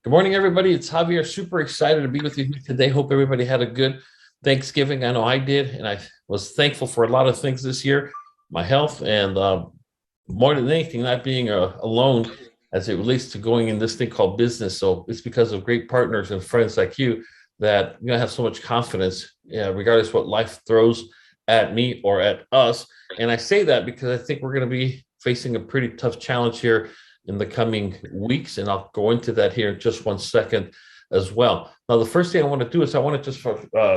Good morning, everybody. It's Javier. Super excited to be with you here today. Hope everybody had a good Thanksgiving. I know I did, and I was thankful for a lot of things this year, my health, and more than anything, not being alone as it relates to going in this thing called business. So it's because of great partners and friends like you that have so much confidence, regardless what life throws at me or at us. And I say that because I think we're going to be facing a pretty tough challenge here in the coming weeks. And I'll go into that here in just 1 second as well. Now, the first thing I want to do is I want to just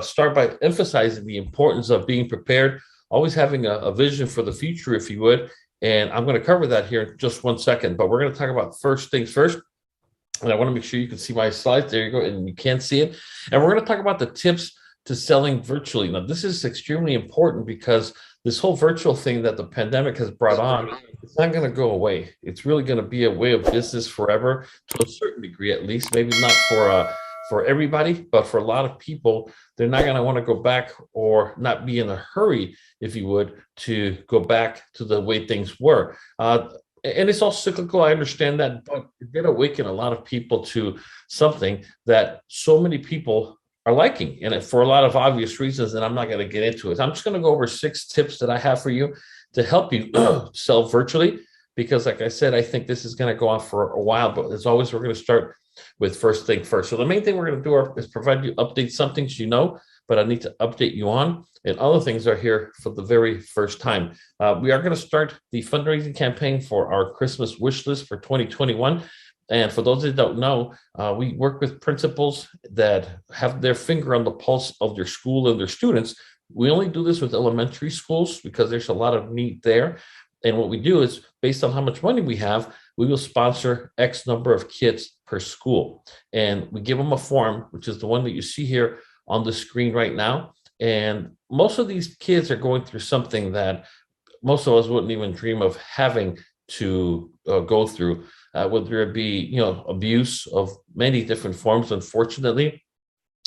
start by emphasizing the importance of being prepared, always having a vision for the future, if you would. And I'm going to cover that here in just 1 second. But we're going to talk about first things first. And I want to make sure you can see my slides. There you go. And you can see it. And we're going to talk about the tips to selling virtually. Now, this is extremely important because this whole virtual thing that the pandemic has brought on, it's not going to go away. It's really going to be a way of business forever, to a certain degree, at least. Maybe not for everybody, but for a lot of people, they're not going to want to go back or not be in a hurry, if you would, to go back to the way things were. And it's all cyclical. I understand that, but it did awaken a lot of people to something that so many people are liking, and for a lot of obvious reasons, and I'm not going to get into it. I'm just going to go over 6 tips that I have for you to help you sell virtually, because like I said, I think this is going to go on for a while, but as always, we're going to start with first thing first. So the main thing we're going to do is provide you updates, some things you know, but I need to update you on, and other things are here for the very first time. We are going to start the fundraising campaign for our Christmas wish list for 2021. And for those that don't know, we work with principals that have their finger on the pulse of their school and their students. We only do this with elementary schools because there's a lot of need there. And what we do is, based on how much money we have, we will sponsor X number of kids per school. And we give them a form, which is the one that you see here on the screen right now. And most of these kids are going through something that most of us wouldn't even dream of having to go through. Whether it be, abuse of many different forms, unfortunately,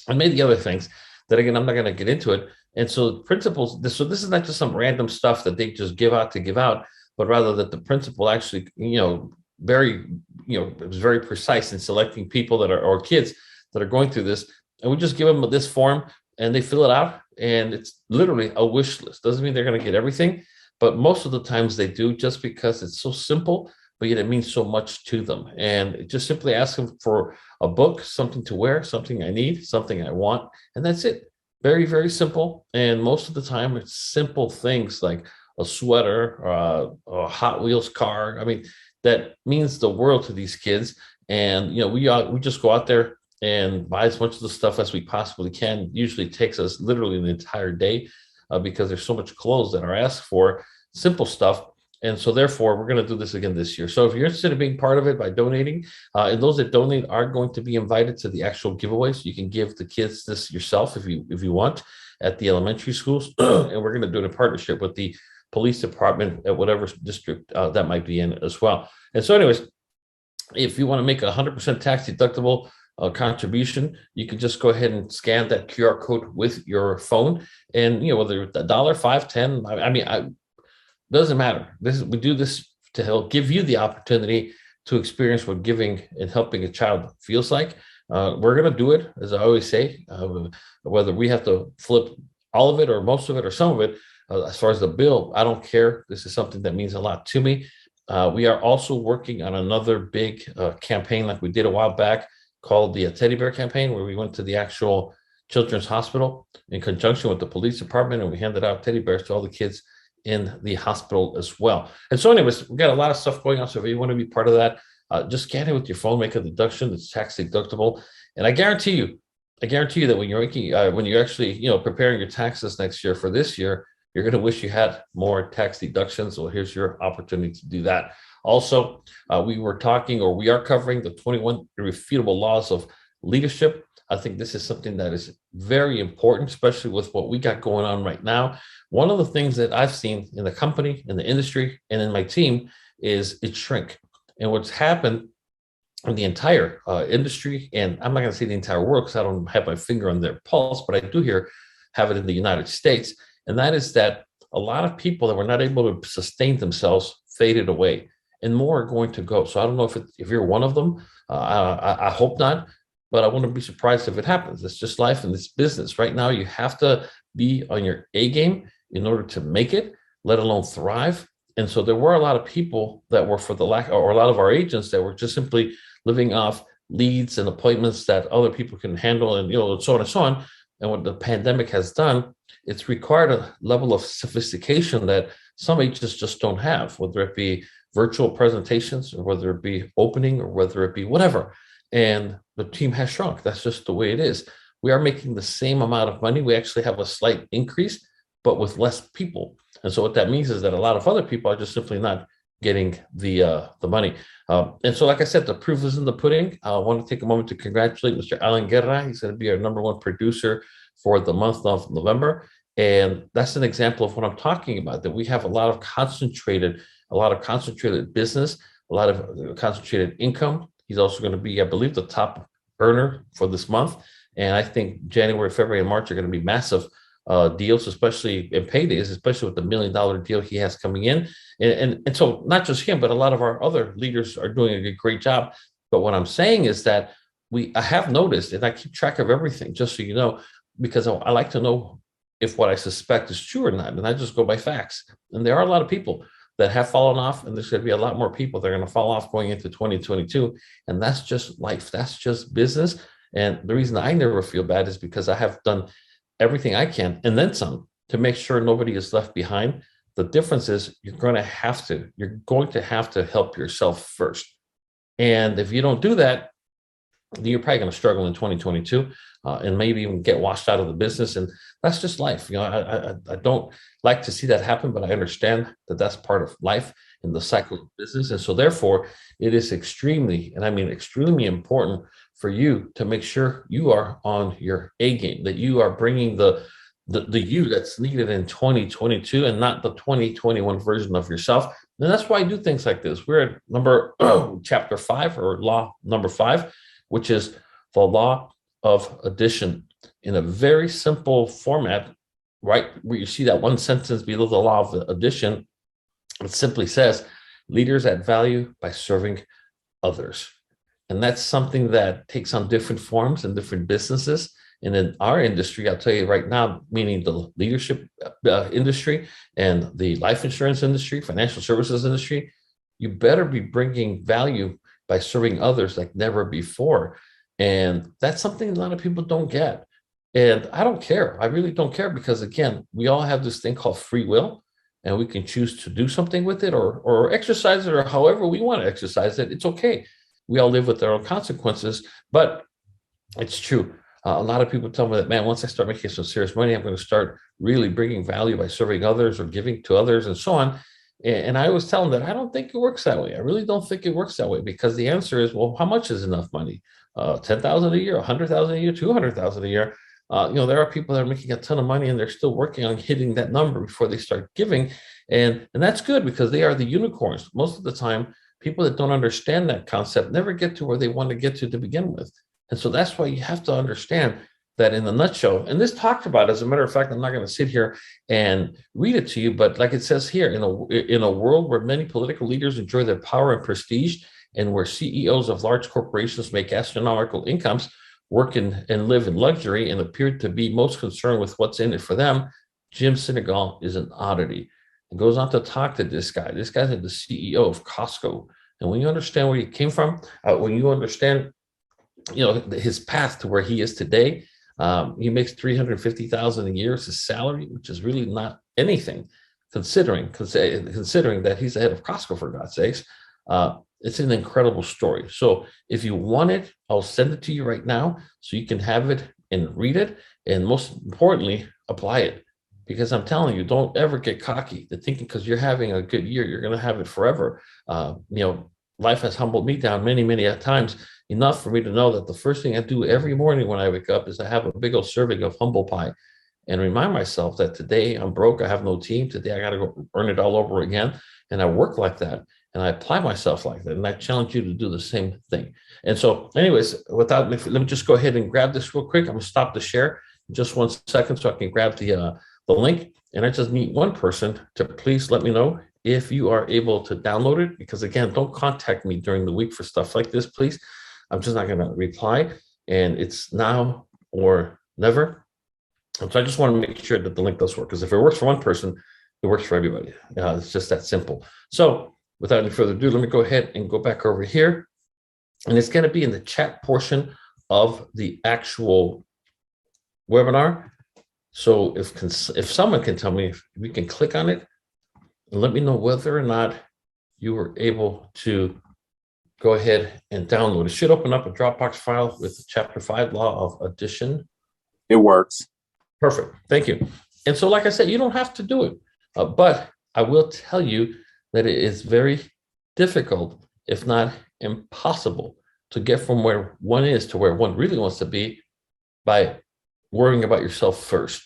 and many other things that, again, I'm not going to get into it. And so principals, this is not just some random stuff that they just give out to give out, but rather that the principal actually, very, is very precise in selecting people that are, or kids that are going through this. And we just give them this form and they fill it out. And it's literally a wish list. Doesn't mean they're going to get everything, but most of the times they do, just because it's so simple, but yet it means so much to them. And just simply ask them for a book, something to wear, something I need, something I want, and that's it. Very, very simple. And most of the time, it's simple things like a sweater, a Hot Wheels car. I mean, that means the world to these kids. And we just go out there and buy as much of the stuff as we possibly can. Usually takes us literally an entire day because there's so much clothes that are asked for, simple stuff. And so therefore, we're going to do this again this year. So if you're interested in being part of it by donating, and those that donate are going to be invited to the actual giveaways. You can give the kids this yourself if you want at the elementary schools. And we're going to do it in partnership with the police department at whatever district that might be in as well. And so anyways, if you want to make a 100% tax deductible contribution, you can just go ahead and scan that QR code with your phone. And, whether it's $1, $5, $10, doesn't matter. We do this to help give you the opportunity to experience what giving and helping a child feels like. We're going to do it, as I always say, whether we have to flip all of it or most of it or some of it. As far as the bill, I don't care. This is something that means a lot to me. We are also working on another big campaign like we did a while back called the Teddy Bear campaign, where we went to the actual children's hospital in conjunction with the police department, and we handed out teddy bears to all the kids in the hospital as well. And so anyways, we got a lot of stuff going on. So if you want to be part of that, just scan it with your phone, make a deduction. It's tax deductible. And I guarantee you that when you're making, when you're actually, preparing your taxes next year for this year, you're going to wish you had more tax deductions. So here's your opportunity to do that. Also, we are covering the 21 irrefutable laws of leadership. I think this is something that is very important, especially with what we got going on right now. One of the things that I've seen in the company, in the industry, and in my team is it shrink. And what's happened in the entire industry, and I'm not going to say the entire world because I don't have my finger on their pulse, but I do have it in the United States. And that is that a lot of people that were not able to sustain themselves faded away. and more are going to go. So I don't know if you're one of them. I hope not, but I wouldn't be surprised if it happens. It's just life in this business. Right now, you have to be on your A game in order to make it, let alone thrive. And so there were a lot of people that were, for the lack, or a lot of our agents that were just simply living off leads and appointments that other people can handle, and so on and so on. And what the pandemic has done, it's required a level of sophistication that some agents just don't have, whether it be virtual presentations, or whether it be opening, or whether it be whatever. And the team has shrunk. That's just the way it is. We are making the same amount of money. We actually have a slight increase, but with less people. And so what that means is that a lot of other people are just simply not getting the money. And so, like I said, the proof is in the pudding. I want to take a moment to congratulate Mr. Alan Guerra. He's going to be our #1 producer for the month of November. And that's an example of what I'm talking about, that we have a lot of concentrated business, a lot of concentrated income. He's also going to be, I believe, the top earner for this month. And I think January, February, and March are going to be massive deals, especially in paydays, especially with the $1 million deal he has coming in. And so not just him, but a lot of our other leaders are doing a great job. But what I'm saying is that I have noticed, and I keep track of everything, just so you know, because I like to know if what I suspect is true or not. And I just go by facts. And there are a lot of people that have fallen off, and there's going to be a lot more people that are going to fall off going into 2022. And that's just life. That's just business. And the reason I never feel bad is because I have done everything I can, and then some, to make sure nobody is left behind. The difference is you're going to have to help yourself first. And if you don't do that, then you're probably going to struggle in 2022 and maybe even get washed out of the business. And that's just life. I don't like to see that happen, but I understand that that's part of life in the cycle of business. And so therefore, it is extremely, and I mean extremely important for you to make sure you are on your A game, that you are bringing the you that's needed in 2022 and not the 2021 version of yourself. And that's why I do things like this. We're at chapter 5, or law number 5, which is the law of addition, in a very simple format, right? Where you see that one sentence below the law of addition, it simply says, leaders add value by serving others. And that's something that takes on different forms in different businesses. And in our industry, I'll tell you right now, meaning the leadership industry and the life insurance industry, financial services industry, you better be bringing value by serving others like never before. And that's something a lot of people don't get. And I don't care. I really don't care, because again, we all have this thing called free will, and we can choose to do something with it, or exercise it, or however we want to exercise it. It's okay. We all live with our own consequences, but it's true. A lot of people tell me that, man, once I start making some serious money, I'm going to start really bringing value by serving others or giving to others and so on. And I always tell them that I don't think it works that way. I really don't think it works that way, because the answer is, well, how much is enough money? 10,000 a year, 100,000 a year, 200,000 a year. There are people that are making a ton of money and they're still working on hitting that number before they start giving. And that's good, because they are the unicorns. Most of the time, people that don't understand that concept never get to where they want to get to begin with. And so that's why you have to understand that in a nutshell, and this talked about, as a matter of fact, I'm not going to sit here and read it to you, but like it says here, in a world where many political leaders enjoy their power and prestige, and where CEOs of large corporations make astronomical incomes, work and live in luxury, and appear to be most concerned with what's in it for them, Jim Sinegal is an oddity. And goes on to talk to this guy. This guy's the CEO of Costco. And when you understand where he came from, when you understand, his path to where he is today, he makes $350,000 a year as his salary, which is really not anything, considering that he's the head of Costco, for God's sakes. It's an incredible story. So if you want it, I'll send it to you right now so you can have it and read it, and most importantly, apply it. Because I'm telling you, don't ever get cocky to thinking because you're having a good year, you're going to have it forever. Life has humbled me down many, many times, enough for me to know that the first thing I do every morning when I wake up is I have a big old serving of humble pie and remind myself that today I'm broke, I have no team, today I got to go earn it all over again. And I work like that, and I apply myself like that. And I challenge you to do the same thing. And so anyways, let me just go ahead and grab this real quick. I'm going to stop the share in just 1 second so I can grab the link. And I just need one person to please let me know if you are able to download it, because again, don't contact me during the week for stuff like this, please. I'm just not going to reply, and it's now or never. So I just want to make sure that the link does work, because if it works for one person, it works for everybody. It's just that simple. So without any further ado, let me go ahead and go back over here. And it's going to be in the chat portion of the actual webinar. So if someone can tell me, if we can click on it and let me know whether or not you were able to go ahead and download. It should open up a Dropbox file with Chapter 5 Law of Addition. It works. Perfect. Thank you. And so, like I said, you don't have to do it, but I will tell you that it is very difficult, if not impossible, to get from where one is to where one really wants to be by worrying about yourself first.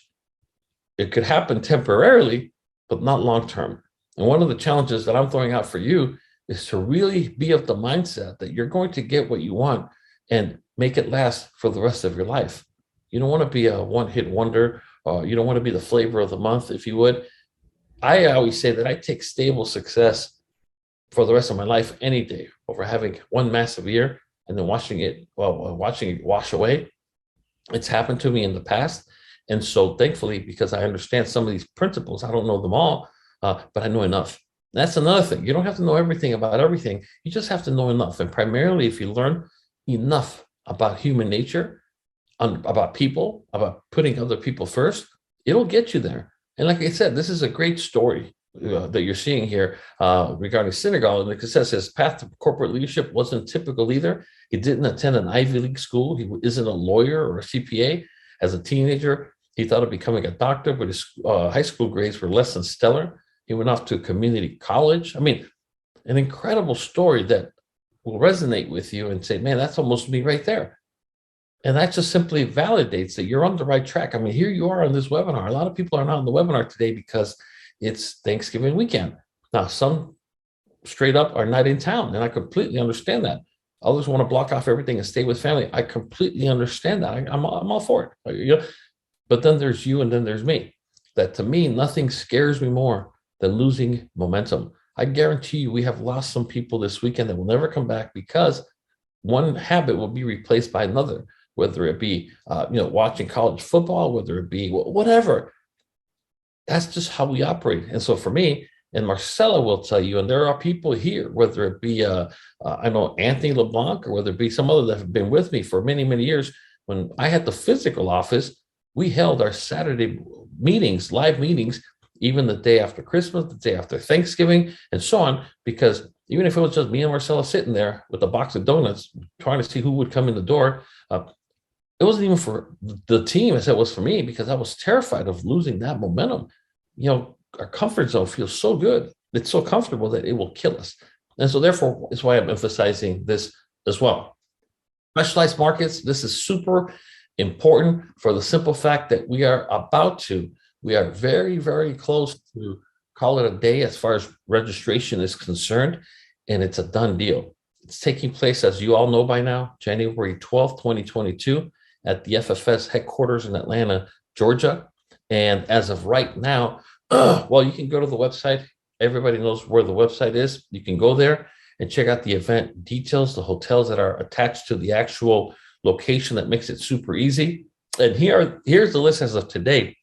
It could happen temporarily, but not long term. And one of the challenges that I'm throwing out for you is to really be of the mindset that you're going to get what you want and make it last for the rest of your life. You don't want to be a one-hit wonder. You don't want to be the flavor of the month, if you would. I always say that I take stable success for the rest of my life any day over having one massive year and then watching it wash away. It's happened to me in the past. And so thankfully, because I understand some of these principles, I don't know them all, but I know enough. That's another thing. You don't have to know everything about everything. You just have to know enough. And primarily, if you learn enough about human nature, about people, about putting other people first, it'll get you there. And like I said, this is a great story that you're seeing here regarding Senegal. And like I said, his path to corporate leadership wasn't typical either. He didn't attend an Ivy League school. He isn't a lawyer or a CPA. As a teenager, he thought of becoming a doctor, but his high school grades were less than stellar. He went off to a community college. I mean, an incredible story that will resonate with you and say, man, that's almost me right there. And that just simply validates that you're on the right track. I mean, here you are on this webinar. A lot of people are not on the webinar today because it's Thanksgiving weekend. Now, some straight up are not in town, and I completely understand that. Others want to block off everything and stay with family. I completely understand that. I'm all for it. You know? But then there's you, and then there's me. That to me, nothing scares me more than losing momentum. I guarantee you we have lost some people this weekend that will never come back because one habit will be replaced by another, whether it be watching college football, whether it be whatever. That's just how we operate. And so for me, and Marcella will tell you, and there are people here, whether it be I know Anthony LeBlanc, or whether it be some other that have been with me for many, many years. When I had the physical office, we held our Saturday meetings, live meetings, even the day after Christmas, the day after Thanksgiving, and so on, because even if it was just me and Marcella sitting there with a box of donuts, trying to see who would come in the door, it wasn't even for the team as it was for me, because I was terrified of losing that momentum. Our comfort zone feels so good. It's so comfortable that it will kill us. And so therefore, it's why I'm emphasizing this as well. Specialized markets, this is super important for the simple fact that we are very, very close to call it a day as far as registration is concerned, and it's a done deal. It's taking place, as you all know by now, January 12th, 2022, at the FFS headquarters in Atlanta, Georgia. And as of right now, you can go to the website. Everybody knows where the website is. You can go there and check out the event details, the hotels that are attached to the actual location. That makes it super easy. And here's the list as of today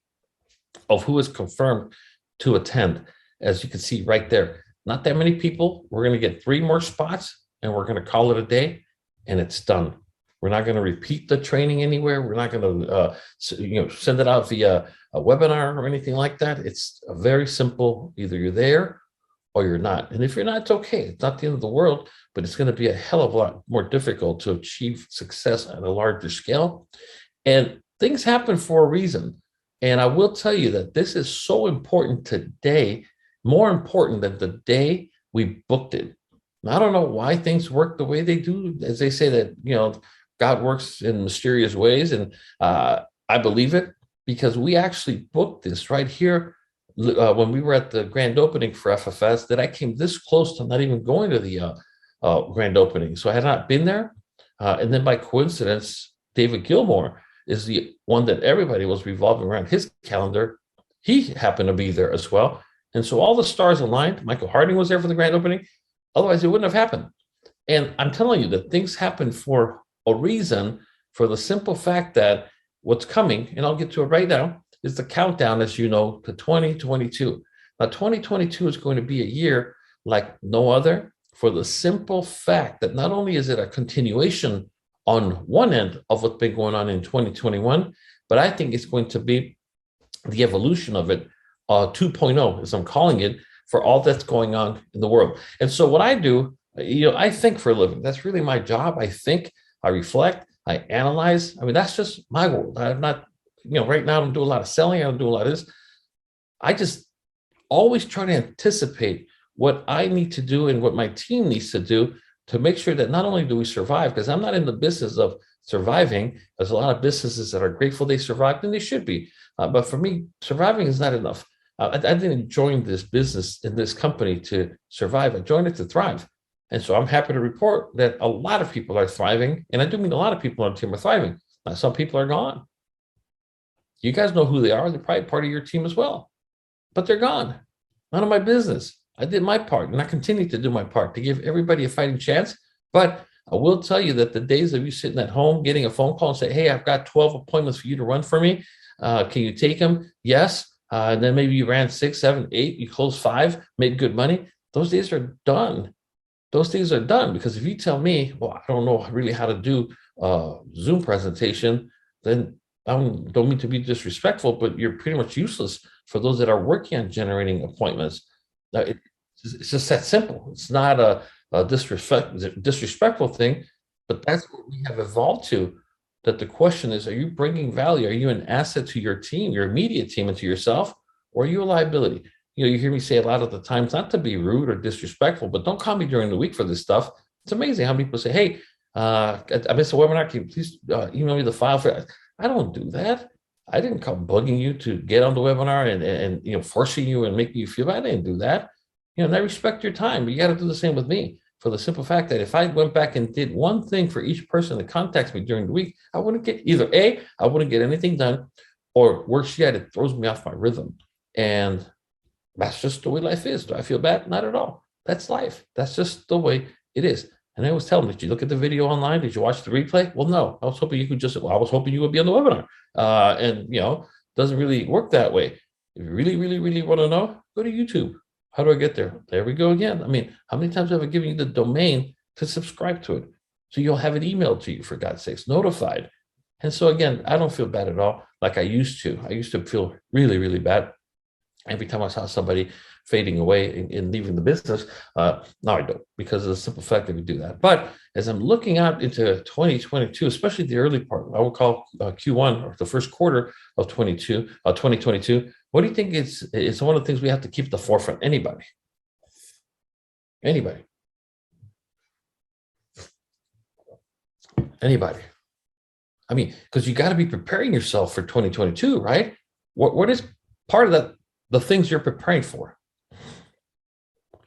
of who is confirmed to attend. As you can see right there, not that many people. We're going to get 3 more spots, and we're going to call it a day, and it's done. We're not going to repeat the training anywhere. We're not going to send it out via a webinar or anything like that. It's a very simple, either you're there or you're not. And if you're not, it's okay. It's not the end of the world, but it's going to be a hell of a lot more difficult to achieve success at a larger scale. And things happen for a reason. And I will tell you that this is so important today, more important than the day we booked it. Now, I don't know why things work the way they do. As they say that, God works in mysterious ways, and I believe it, because we actually booked this right here when we were at the grand opening for FFS, that I came this close to not even going to the grand opening. So I had not been there. And then by coincidence, David Gilmore is the one that everybody was revolving around his calendar. He happened to be there as well. And so all the stars aligned. Michael Harding was there for the grand opening. Otherwise, it wouldn't have happened. And I'm telling you that things happen for a reason, for the simple fact that what's coming, and I'll get to it right now, is the countdown, as you know, to 2022. Now, 2022 is going to be a year like no other, for the simple fact that not only is it a continuation on one end of what's been going on in 2021, but I think it's going to be the evolution of it, 2.0, as I'm calling it, for all that's going on in the world. And so what I do, I think for a living. That's really my job. I think, I reflect, I analyze. I mean, that's just my world. I'm not, right now I don't do a lot of selling. I don't do a lot of this. I just always try to anticipate what I need to do and what my team needs to do to make sure that not only do we survive, because I'm not in the business of surviving. There's a lot of businesses that are grateful they survived, and they should be. But for me, surviving is not enough. I didn't join this business in this company to survive. I joined it to thrive. And so I'm happy to report that a lot of people are thriving. And I do mean a lot of people on the team are thriving. Now, some people are gone. You guys know who they are. They're probably part of your team as well. But they're gone. None of my business. I did my part, and I continue to do my part to give everybody a fighting chance. But I will tell you that the days of you sitting at home, getting a phone call and say, hey, I've got 12 appointments for you to run for me. Can you take them? Yes. And then maybe you ran 6, 7, 8, you closed 5, made good money. Those days are done. Those things are done, because if you tell me, well, I don't know really how to do a Zoom presentation, then I don't mean to be disrespectful, but you're pretty much useless for those that are working on generating appointments. It's just that simple. It's not a disrespectful thing, but that's what we have evolved to. That the question is, are you bringing value? Are you an asset to your team, your immediate team, and to yourself, or are you a liability? You hear me say a lot of the times, not to be rude or disrespectful, but don't call me during the week for this stuff. It's amazing how many people say, hey, I missed a webinar. Can you please email me the file for it? I don't do that. I didn't come bugging you to get on the webinar and forcing you and making you feel bad. I didn't do that. And I respect your time, but you got to do the same with me, for the simple fact that if I went back and did one thing for each person that contacts me during the week, I wouldn't get I wouldn't get anything done, or worse yet, it throws me off my rhythm. And that's just the way life is. Do I feel bad? Not at all. That's life. That's just the way it is. And I always tell them, did you look at the video online? Did you watch the replay? Well, no. I was hoping you would be on the webinar. Doesn't really work that way. If you really, really, really want to know, go to YouTube. How do I get there? There we go again. I mean, how many times have I given you the domain to subscribe to it? So you'll have it emailed to you, for God's sakes, notified. And so again, I don't feel bad at all like I used to. I used to feel really, really bad every time I saw somebody fading away and leaving the business. Now I don't, because of the simple fact that we do that. But as I'm looking out into 2022, especially the early part, I would call Q1, or the first quarter of 2022, what do you think it's one of the things we have to keep at the forefront? Anybody? I mean, because you got to be preparing yourself for 2022, right? What is part of that? The things you're preparing for.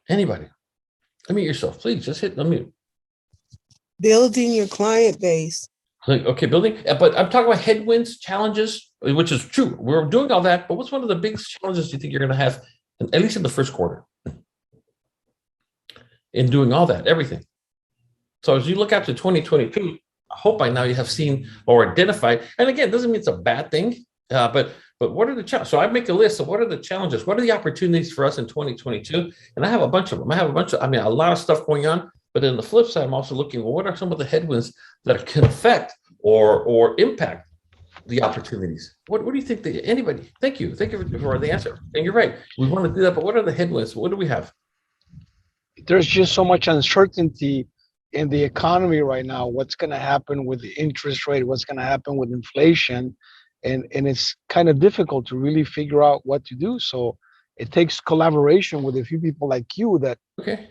Anybody? Unmute yourself, please. Just hit unmute. Building your client base. Okay, building. But I'm talking about headwinds, challenges, which is true. We're doing all that. But what's one of the biggest challenges you think you're going to have, at least in the first quarter, in doing all that, everything? So as you look out to 2022, I hope by now you have seen or identified. And again, it doesn't mean it's a bad thing, but what are the challenges? So I make a list of what are the challenges, what are the opportunities for us in 2022? And I have a bunch of them. A lot of stuff going on. But then the flip side, I'm also looking, well, what are some of the headwinds that can affect or impact the opportunities? What do you think? Anybody? Thank you for the answer. And you're right. We want to do that. But what are the headwinds? What do we have? There's just so much uncertainty in the economy right now. What's going to happen with the interest rate? What's going to happen with inflation? And it's kind of difficult to really figure out what to do. So it takes collaboration with a few people like you that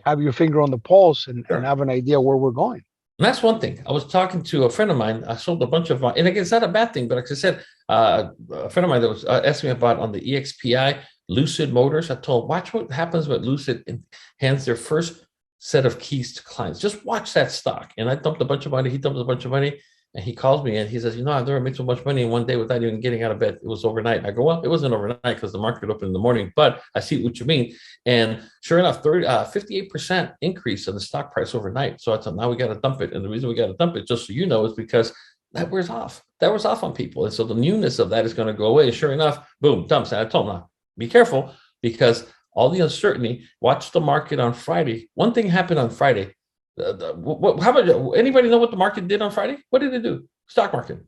have your finger on the pulse and have an idea where we're going. And that's one thing. I was talking to a friend of mine. I sold a bunch of, and again, it's not a bad thing, but like I said, a friend of mine that was asking me about on the EXPI, Lucid Motors. I told him, watch what happens when Lucid hands their first set of keys to clients. Just watch that stock. And I dumped a bunch of money. He dumped a bunch of money. And he calls me and he says, I've never made so much money in one day without even getting out of bed. It was overnight. And I go, well, it wasn't overnight because the market opened in the morning, but I see what you mean. And sure enough, 58% increase in the stock price overnight. So I thought, now we got to dump it. And the reason we got to dump it, just so you know, is because that wears off. That wears off on people. And so the newness of that is going to go away. Sure enough, boom, dumps. And I told him, now, be careful, because all the uncertainty, watch the market on Friday. One thing happened on Friday. How about anybody know what the market did on Friday? What did it do? Stock market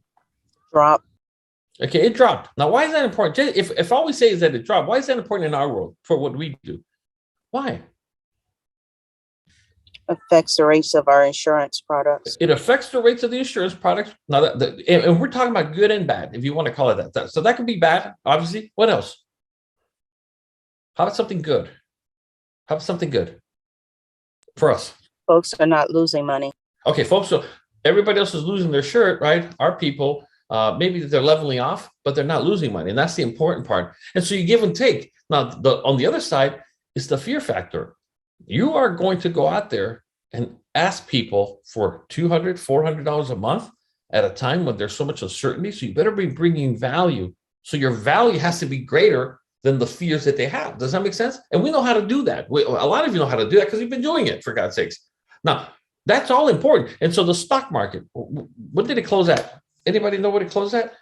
Drop. Okay, it dropped. Now, why is that important? If all we say is that it dropped, why is that important in our world for what we do? Why? Affects the rates of our insurance products. It affects the rates of the insurance products. Now, and we're talking about good and bad, if you want to call it that. So that could be bad, obviously. What else? How about something good? How about something good for us? Folks are not losing money. Okay, folks, so everybody else is losing their shirt, right? Our people, maybe they're leveling off, but they're not losing money. And that's the important part. And so you give and take. Now, on the other side is the fear factor. You are going to go out there and ask people for $200, $400 a month at a time when there's so much uncertainty. So you better be bringing value. So your value has to be greater than the fears that they have. Does that make sense? And we know how to do that. A lot of you know how to do that because you've been doing it, for God's sakes. Now, that's all important. And so the stock market, what did it close at? Anybody know what it closed at?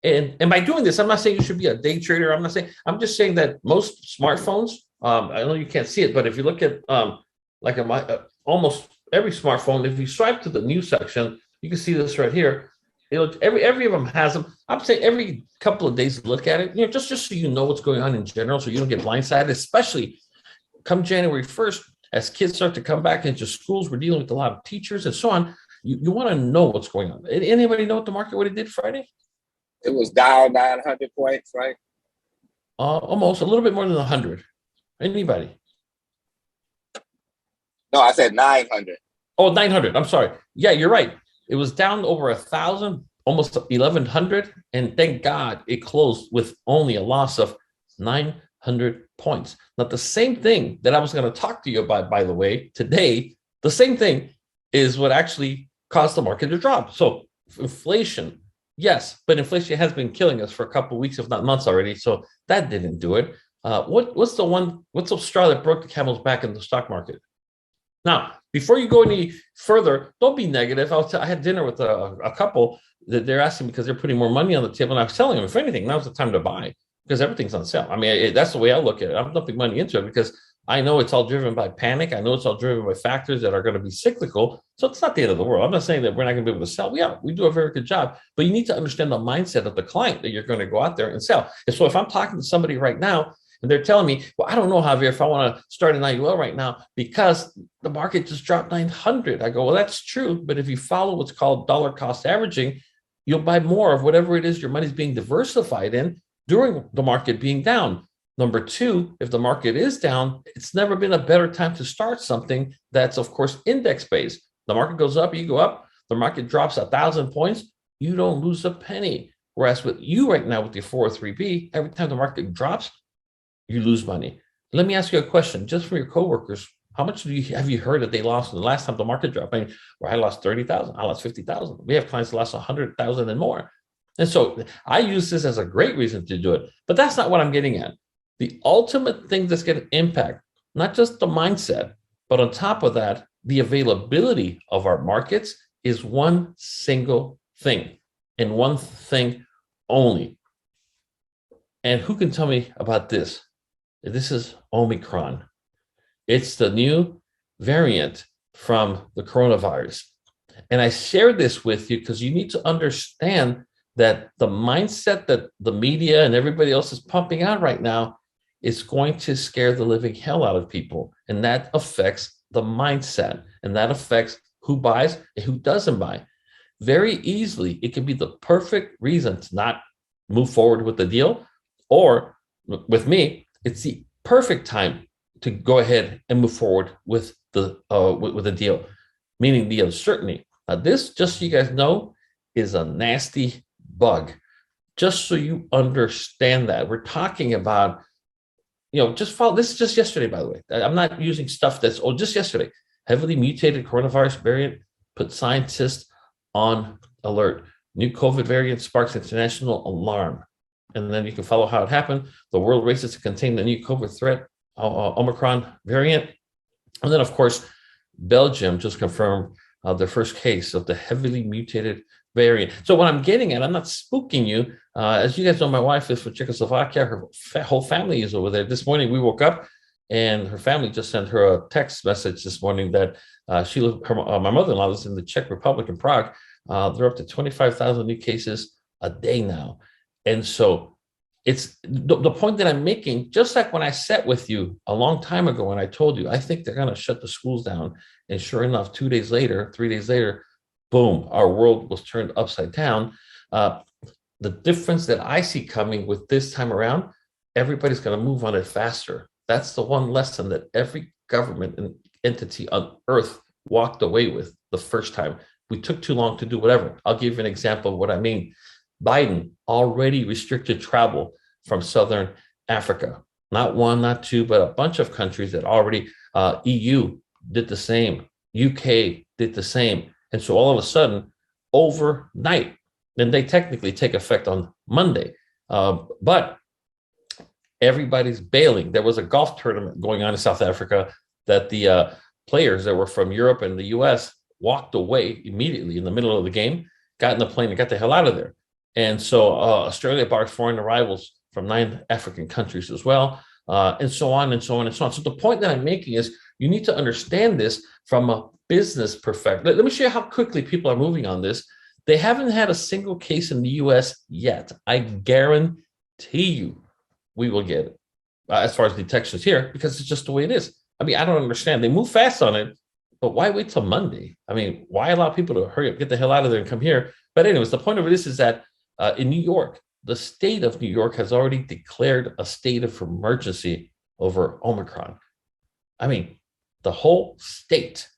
And by doing this, I'm not saying you should be a day trader. I'm just saying that most smartphones, I know you can't see it, but if you look at almost every smartphone, if you swipe to the news section, you can see this right here. Every of them has them. I'm saying every couple of days look at it, just so you know what's going on in general, so you don't get blindsided, especially come January 1st, as kids start to come back into schools. We're dealing with a lot of teachers and so on. You want to know what's going on. Anybody know what the market, what it did Friday? It was down 900 points, right? Almost a little bit more than 100. Anybody? No, I said 900. Oh, 900. I'm sorry. Yeah, you're right. It was down over 1,000, almost 1,100. And thank God it closed with only a loss of 900 points. Now, the same thing that I was going to talk to you about, by the way, today, the same thing is what actually caused the market to drop. So inflation, yes, but inflation has been killing us for a couple of weeks, if not months already. So that didn't do it. What's the straw that broke the camel's back in the stock market? Now, before you go any further, don't be negative. I had dinner with a couple that they're asking because they're putting more money on the table. And I was telling them, if anything, now's the time to buy because everything's on sale. I mean, that's the way I look at it. I'm dumping money into it because I know it's all driven by panic. I know it's all driven by factors that are going to be cyclical. So it's not the end of the world. I'm not saying that we're not going to be able to sell. We do a very good job, but you need to understand the mindset of the client that you're going to go out there and sell. And so if I'm talking to somebody right now and they're telling me, well, I don't know, Javier, if I want to start an IUL right now because the market just dropped 900. I go, well, that's true. But if you follow what's called dollar cost averaging, you'll buy more of whatever it is your money's being diversified in during the market being down. Number two, if the market is down, it's never been a better time to start something that's, of course, index-based. The market goes up, you go up. The market drops 1,000 points, you don't lose a penny. Whereas with you right now with your 403B, every time the market drops, you lose money. Let me ask you a question, just from your coworkers. How much have you heard that they lost the last time the market dropped? I mean, where I lost 30,000, I lost 50,000. We have clients that lost 100,000 and more. And so I use this as a great reason to do it, but that's not what I'm getting at. The ultimate thing that's going to impact not just the mindset, but on top of that, the availability of our markets is one single thing and one thing only. And who can tell me about this? This is Omicron. It's the new variant from the coronavirus. And I share this with you because you need to understand that the mindset that the media and everybody else is pumping out right now is going to scare the living hell out of people. And that affects the mindset. And that affects who buys and who doesn't buy. Very easily, it can be the perfect reason to not move forward with the deal. Or with me, it's the perfect time to go ahead and move forward with the deal, meaning the uncertainty. Now, this, just so you guys know, is a nasty bug. Just so you understand that. We're talking about, just follow. This is just yesterday, by the way. I'm not using stuff that's, just yesterday. Heavily mutated coronavirus variant put scientists on alert. New COVID variant sparks international alarm. And then you can follow how it happened. The world races to contain the new COVID threat, Omicron variant. And then, of course, Belgium just confirmed their first case of the heavily mutated variant. So what I'm getting at, I'm not spooking you. As you guys know, my wife is from Czechoslovakia. Her whole family is over there. This morning we woke up and her family just sent her a text message this morning that my mother-in-law lives in the Czech Republic in Prague. They're up to 25,000 new cases a day now. And so it's the point that I'm making, just like when I sat with you a long time ago and I told you, I think they're going to shut the schools down. And sure enough, 3 days later, boom, our world was turned upside down. The difference that I see coming with this time around, everybody's going to move on it faster. That's the one lesson that every government and entity on earth walked away with the first time. We took too long to do whatever. I'll give you an example of what I mean. Biden already restricted travel from Southern Africa. Not one, not two, but a bunch of countries that already, EU did the same. UK did the same. And so all of a sudden, overnight, then they technically take effect on Monday. But everybody's bailing. There was a golf tournament going on in South Africa that the players that were from Europe and the US walked away immediately in the middle of the game, got in the plane and got the hell out of there. And so Australia barred foreign arrivals from 9 African countries as well, and so on and so on and so on. So the point that I'm making is you need to understand this from a business perspective. Let me show you how quickly people are moving on this. They haven't had a single case in the US yet. I guarantee you we will get it as far as detections here, because it's just the way it is. I mean, I don't understand. They move fast on it, but why wait till Monday? I mean, why allow people to hurry up, get the hell out of there and come here? But anyways, the point of this is that in New York, the state of New York has already declared a state of emergency over Omicron. I mean, the whole state.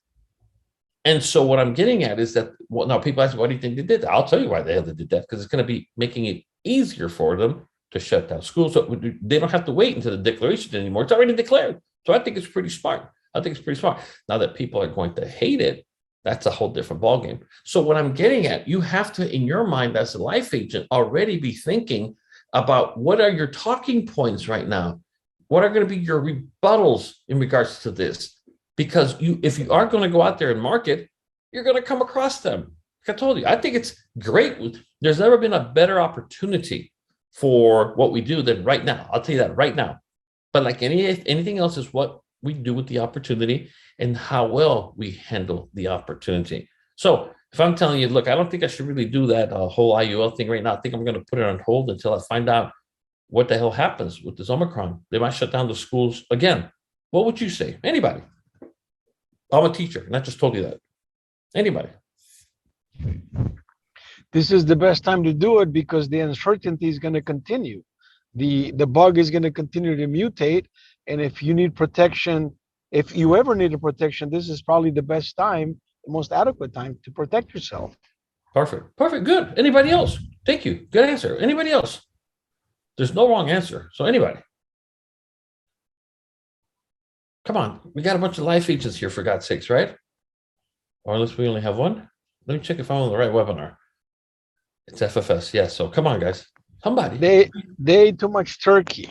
And so what I'm getting at is that, well, now people ask, why do you think they did that? I'll tell you why they did that, because it's going to be making it easier for them to shut down schools. So they don't have to wait until the declaration anymore. It's already declared. So I think it's pretty smart. Now that people are going to hate it, that's a whole different ballgame. So what I'm getting at, you have to, in your mind as a life agent, already be thinking about what are your talking points right now? What are going to be your rebuttals in regards to this? Because if you are going to go out there and market, you're going to come across them. Like I told you, I think it's great. There's never been a better opportunity for what we do than right now. I'll tell you that right now. But like anything else is what we do with the opportunity and how well we handle the opportunity. So if I'm telling you, look, I don't think I should really do that whole IUL thing right now. I think I'm going to put it on hold until I find out what the hell happens with this Omicron. They might shut down the schools again. What would you say? Anybody? I'm a teacher, and I just told you that. Anybody? This is the best time to do it because the uncertainty is going to continue. The bug is going to continue to mutate. And if you need protection, if you ever need a protection, this is probably the best time, the most adequate time to protect yourself. Perfect. Good. Anybody else? Thank you. Good answer. Anybody else? There's no wrong answer. So anybody? Come on. We got a bunch of life agents here, for God's sakes, right? Or unless we only have one. Let me check if I'm on the right webinar. It's FFS. Yes. So come on, guys. Somebody. They ate too much turkey.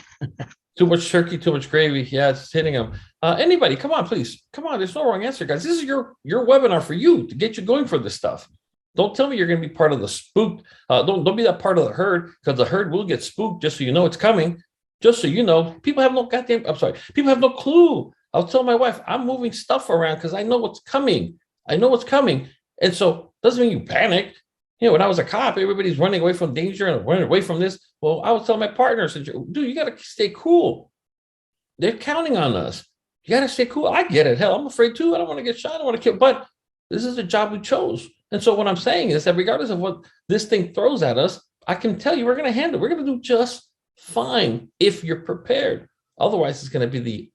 Too much turkey, too much gravy. Yeah, it's hitting them. Anybody, come on, please. Come on. There's no wrong answer, guys. This is your webinar for you to get you going for this stuff. Don't tell me you're going to be part of the spooked. Don't be that part of the herd, because the herd will get spooked, just so you know it's coming. Just so you know, people have no people have no clue. I'll tell my wife, I'm moving stuff around because I know what's coming. And so doesn't mean you panic. You know, when I was a cop, everybody's running away from danger and running away from this. Well, I would tell my partners, dude, you got to stay cool. They're counting on us. You got to stay cool. I get it. Hell, I'm afraid too. I don't want to get shot. I don't want to kill. But this is the job we chose. And so what I'm saying is that regardless of what this thing throws at us, I can tell you we're going to handle it. We're going to do just fine if you're prepared. Otherwise, it's going to be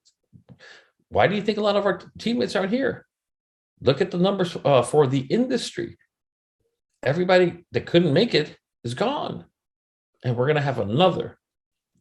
why do you think a lot of our teammates aren't here? Look at the numbers for the industry. Everybody that couldn't make it is gone. And we're going to have another,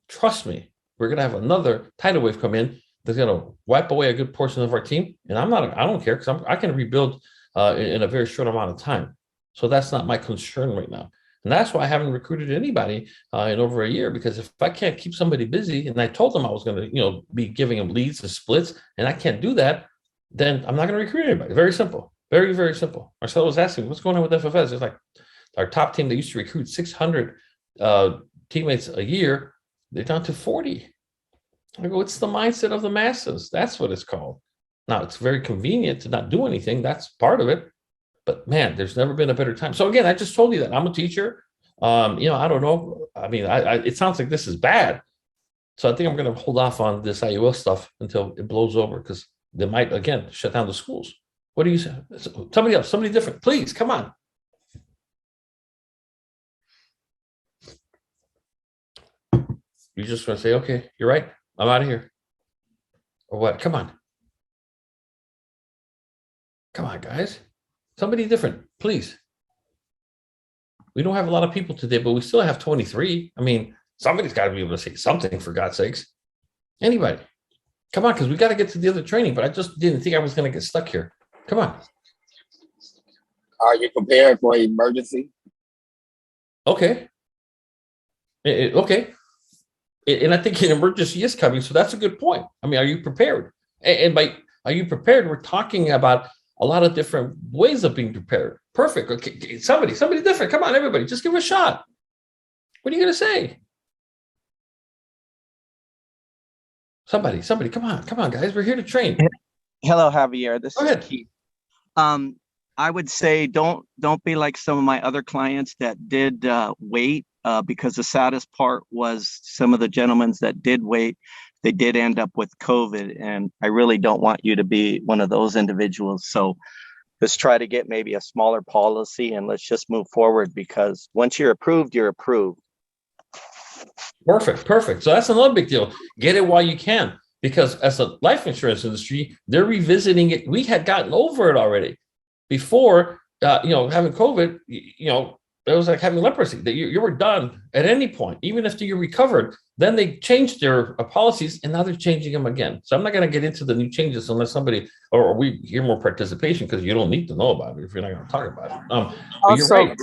trust me, we're going to have another tidal wave come in that's going to wipe away a good portion of our team. And I don't care, because I can rebuild in a very short amount of time. So that's not my concern right now. And that's why I haven't recruited anybody in over a year, because if I can't keep somebody busy, and I told them I was going to, be giving them leads and splits, and I can't do that, then I'm not going to recruit anybody. Very simple. Very, very simple. Marcelo was asking, what's going on with FFS? It's like our top team that used to recruit 600 teammates a year, they're down to 40. I go, it's the mindset of the masses. That's what it's called. Now, it's very convenient to not do anything. That's part of it. But man, there's never been a better time. So again, I just told you that I'm a teacher. I don't know. I mean, it sounds like this is bad. So I think I'm going to hold off on this IUL stuff until it blows over, because they might, again, shut down the schools. What do you say? Somebody else, somebody different, please, come on. You're just going to say, okay, you're right. I'm out of here. Or what? Come on. Come on, guys. Somebody different, please. We don't have a lot of people today, but we still have 23. I mean, somebody's got to be able to say something, for God's sakes. Anybody. Come on, because we got to get to the other training, but I just didn't think I was going to get stuck here. Come on. Are you prepared for emergency? Okay. Okay. And I think an emergency is coming, so that's a good point. I mean, are you prepared? And by are you prepared, we're talking about a lot of different ways of being prepared. Perfect. Okay, somebody different. Come on, everybody, just give it a shot. What are you going to say? Somebody, come on, guys. We're here to train. Hello, Javier. This Go is ahead. Keith. I would say don't be like some of my other clients that did wait, because the saddest part was some of the gentlemen that did wait, they did end up with COVID, and I really don't want you to be one of those individuals. So let's try to get maybe a smaller policy, and let's just move forward, because once you're approved, you're approved. Perfect. So that's another big deal. Get it while you can, because as a life insurance industry, they're revisiting it. We had gotten over it already before, having COVID. It was like having leprosy, that you were done at any point, even if you recovered. Then they changed their policies, and now they're changing them again. So I'm not going to get into the new changes unless somebody, or we hear more participation, because you don't need to know about it if you're not going to talk about it. But you're right.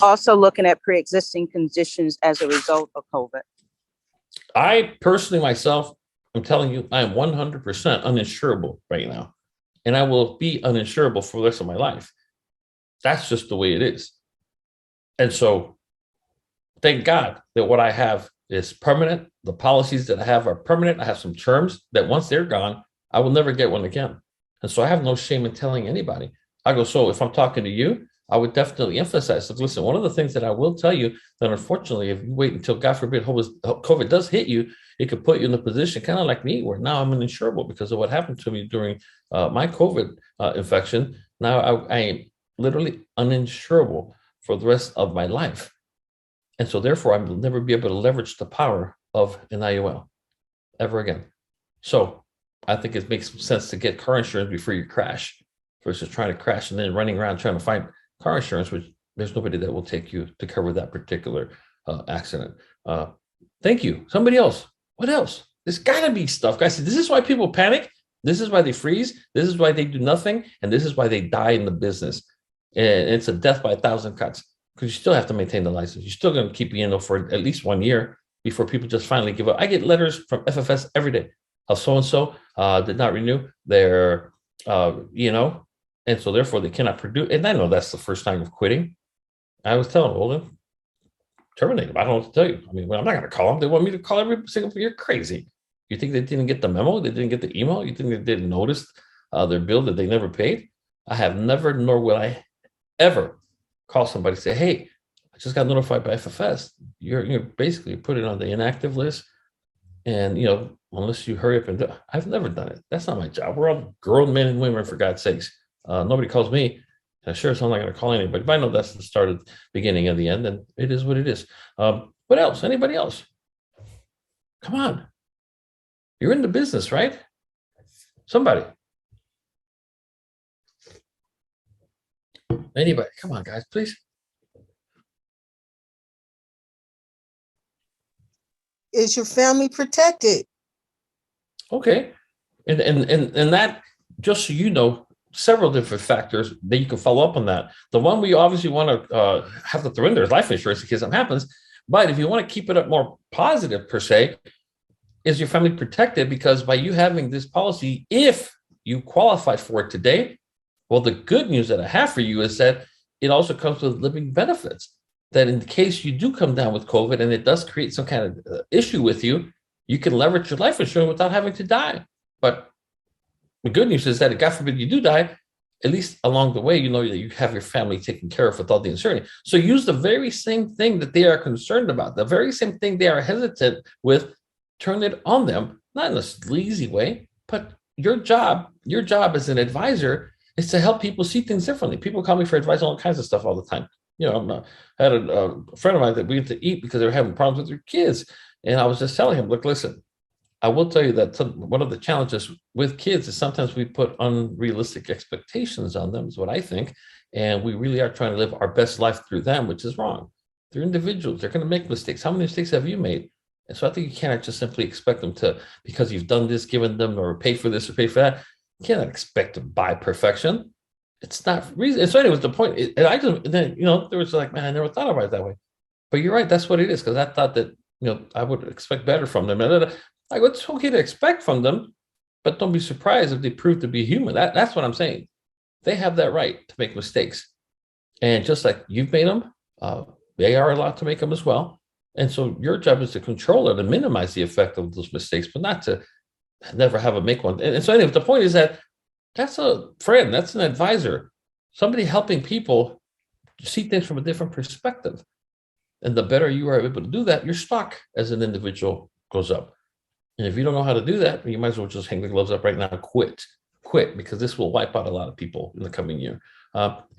Also looking at pre-existing conditions as a result of COVID. I personally, myself, I'm telling you, I am 100% uninsurable right now, and I will be uninsurable for the rest of my life. That's just the way it is. And so thank God that what I have is permanent. The policies that I have are permanent. I have some terms that once they're gone, I will never get one again. And so I have no shame in telling anybody. I go, so if I'm talking to you, I would definitely emphasize, like, listen, one of the things that I will tell you, that unfortunately, if you wait until, God forbid, COVID does hit you, it could put you in a position kind of like me, where now I'm uninsurable because of what happened to me during my COVID infection. Now I am literally uninsurable for the rest of my life. And so therefore, I will never be able to leverage the power of an IUL ever again. So I think it makes sense to get car insurance before you crash, versus trying to crash and then running around trying to find car insurance, which there's nobody that will take you to cover that particular accident. Thank you. Somebody else. What else? There's got to be stuff, guys. This is why people panic. This is why they freeze. This is why they do nothing. And this is why they die in the business. And it's a death by 1,000 cuts, because you still have to maintain the license. You're still going to keep you for at least 1 year before people just finally give up. I get letters from FFS every day of so-and-so did not renew their, and so therefore they cannot produce. And I know that's the first time of quitting. I was telling them, well, then terminate them. I don't know what to tell you. I mean, I'm not going to call them. They want me to call every single. You're crazy. You think they didn't get the memo? They didn't get the email? You think they didn't notice their bill that they never paid? I have never, nor will I ever call somebody and say, hey, I just got notified by FFS. You're basically put it on the inactive list. And, unless you hurry up and do it. I've never done it. That's not my job. We're all grown men and women, for God's sakes. Nobody calls me. Sure, so I'm not going to call anybody. But I know that's the start of the beginning of the end, and it is what it is. What else? Anybody else? Come on. You're in the business, right? Somebody. Anybody? Come on, guys, please. Is your family protected? Okay. And that, just so you know, several different factors that you can follow up on that. The one we obviously want to have to throw in there is life insurance in case something happens. But if you want to keep it up more positive per se, is your family protected? Because by you having this policy, if you qualify for it today, well, the good news that I have for you is that it also comes with living benefits. That in case you do come down with COVID and it does create some kind of issue with you, you can leverage your life insurance without having to die. But the good news is that, God forbid you do die, at least along the way, you know that you have your family taken care of with all the uncertainty. So use the very same thing that they are concerned about, the very same thing they are hesitant with, turn it on them, not in a sleazy way, but your job as an advisor is to help people see things differently. People call me for advice on all kinds of stuff all the time. You know, I had a friend of mine that we went to eat because they were having problems with their kids. And I was just telling him, look, listen, I will tell you that one of the challenges with kids is sometimes we put unrealistic expectations on them, is what I think. And we really are trying to live our best life through them, which is wrong. They're individuals. They're going to make mistakes. How many mistakes have you made? And so I think you cannot just simply expect them to, because you've done this, given them, or paid for this or paid for that, you cannot expect them by perfection. It's not reason. And so anyways, the point, and I just, then, you know, there was like, man, I never thought about it that way. But you're right. That's what it is. Because I thought that, you know, I would expect better from them. And like, it's okay to expect from them, but don't be surprised if they prove to be human. That's what I'm saying. They have that right to make mistakes. And just like you've made them, they are allowed to make them as well. And so your job is to control it and minimize the effect of those mistakes, but not to never have them make one. And so anyway, the point is that that's a friend, that's an advisor, somebody helping people see things from a different perspective. And the better you are able to do that, your stock as an individual goes up. And if you don't know how to do that, you might as well just hang the gloves up right now and quit, because this will wipe out a lot of people in the coming year.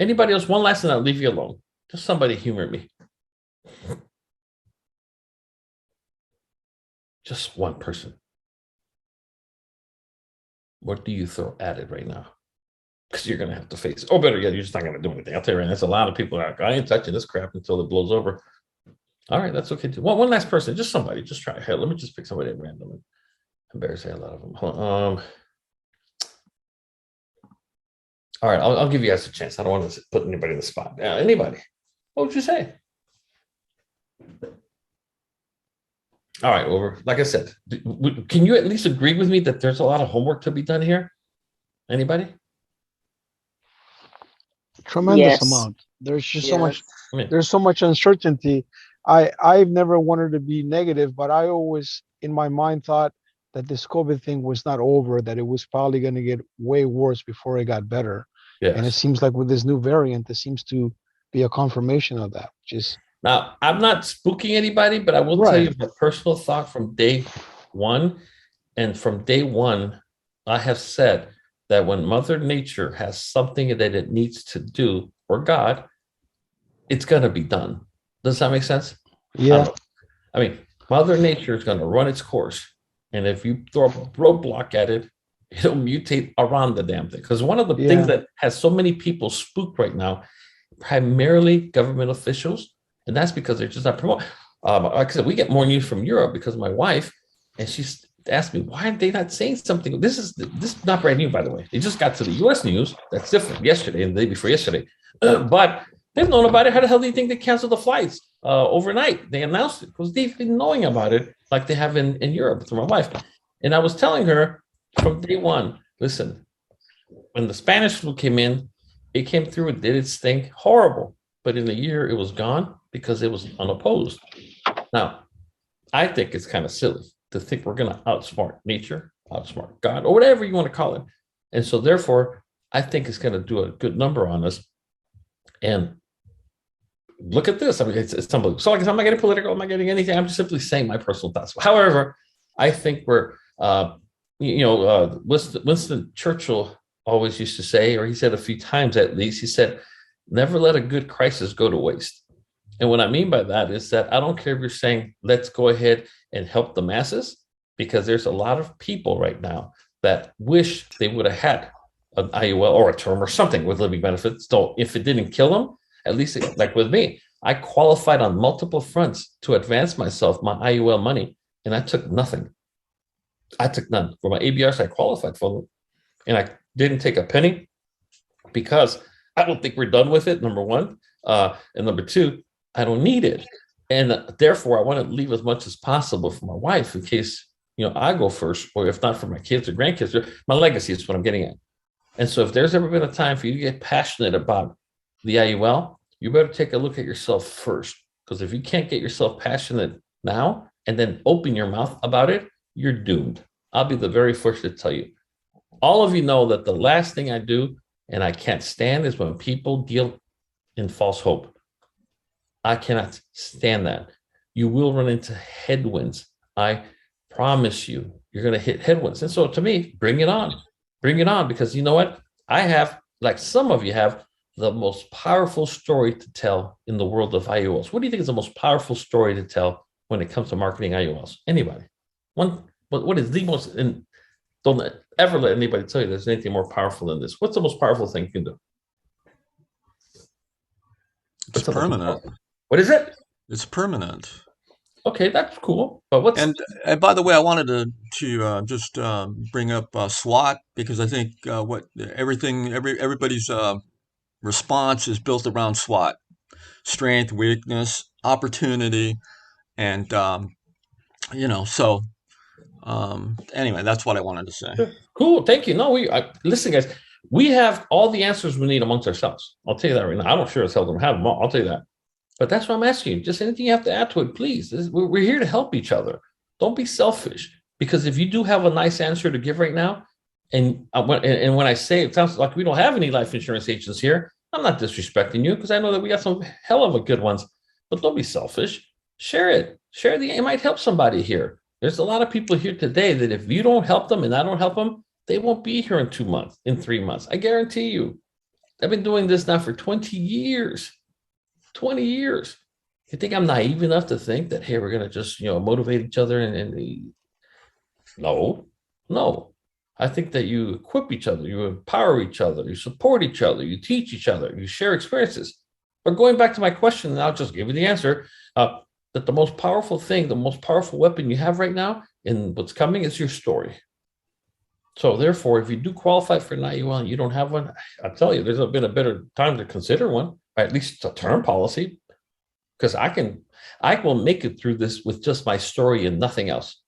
Anybody else? One last thing, I'll leave you alone. Just somebody humor me. Just one person. What do you throw at it right now? Because you're going to have to face it. Oh, better yet, you're just not going to do anything. I'll tell you right now, there's a lot of people that are like, I ain't touching this crap until it blows over. All right, that's okay too. One last person, just somebody, just try. Hey, let me just pick somebody at random and embarrass a lot of them. All right, I'll give you guys a chance. I don't want to put anybody in the spot. Anybody? What would you say? All right, over. Like I said, can you at least agree with me that there's a lot of homework to be done here? Anybody? Tremendous Yes. amount. There's just so Yes. much. I mean, There's so much uncertainty. I've never wanted to be negative, but I always, in my mind, thought that this COVID thing was not over, that it was probably going to get way worse before it got better. And it yes. seems like with this new variant, there seems to be a confirmation of that, which is Now, I'm not spooking anybody, but I will tell you Right. my personal thought from day one. And from day one, I have said that when Mother Nature has something that it needs to do, or God, it's going to be done. Does that make sense? yeah, I mean, Mother Nature is going to run its course. And if you throw a roadblock at it, it'll mutate around the damn thing. Because one of the things that has so many people spooked right now, primarily government officials, and that's because they're just not promoting. Like I said, we get more news from Europe because of my wife, and she's asked me, why are they not saying something? This is not brand new, by the way. It just got to the U.S. news. That's different yesterday and the day before yesterday. But they've known about it. How the hell do you think they canceled the flights overnight? They announced it because they've been knowing about it like they have in Europe through my wife. And I was telling her from day one, listen, when the Spanish flu came in, it came through and did its thing, horrible. But in a year, it was gone because it was unopposed. Now, I think it's kind of silly to think we're going to outsmart nature, outsmart God, or whatever you want to call it. And so therefore, I think it's going to do a good number on us. And look at this. I mean, it's unbelievable. So like, I'm not getting political. I'm not getting anything. I'm just simply saying my personal thoughts. However, I think we're, Winston Churchill always used to say, or he said a few times at least, he said, never let a good crisis go to waste. And what I mean by that is that I don't care if you're saying, let's go ahead and help the masses, because there's a lot of people right now that wish they would have had an IUL or a term or something with living benefits. So if it didn't kill them, at least like with me, I qualified on multiple fronts to advance myself, my IUL money, and I took nothing. I took none. For my ABRs, I qualified for them, and I didn't take a penny. because I don't think we're done with it, number one. And number two, I don't need it. And therefore, I want to leave as much as possible for my wife in case, I go first, or if not for my kids or grandkids, my legacy is what I'm getting at. And so if there's ever been a time for you to get passionate about the IUL, you better take a look at yourself first. Because if you can't get yourself passionate now and then open your mouth about it, you're doomed. I'll be the very first to tell you. All of you know that the last thing I do and I can't stand is when people deal in false hope. I cannot stand that. You will run into headwinds. I promise you, you're going to hit headwinds. And so to me, bring it on. Bring it on, because you know what? I have, like some of you have, the most powerful story to tell in the world of IULs. What do you think is the most powerful story to tell when it comes to marketing IULs? Anybody? What is the most, and don't ever let anybody tell you there's anything more powerful than this. What's the most powerful thing you can do? It's permanent. What is it? It's permanent. Okay, that's cool. But what's And by the way, I wanted to just bring up SWOT, because I think everybody's response is built around SWOT: strength, weakness, opportunity, and So anyway, that's what I wanted to say. cool? Thank you. No, listen, guys. We have all the answers we need amongst ourselves. I'll tell you that right now. I don't sure as hell don't have them all. I'll tell you that. But that's what I'm asking you. Just anything you have to add to it, please. We're here to help each other. Don't be selfish. Because if you do have a nice answer to give right now, and when I say it sounds like we don't have any life insurance agents here, I'm not disrespecting you, because I know that we got some hell of a good ones. But don't be selfish. Share it. It might help somebody here. There's a lot of people here today that if you don't help them and I don't help them, they won't be here in 2 months, in 3 months. I guarantee you. I've been doing this now for 20 years. 20 years. You think I'm naive enough to think that, hey, we're going to just, motivate each other No. I think that you equip each other, you empower each other, you support each other, you teach each other, you share experiences. But going back to my question, and I'll just give you the answer, that the most powerful thing, the most powerful weapon you have right now in what's coming is your story. So therefore, if you do qualify for an IUL and you don't have one, I'll tell you, there's been a better time to consider one, or at least a term policy, because I will make it through this with just my story and nothing else.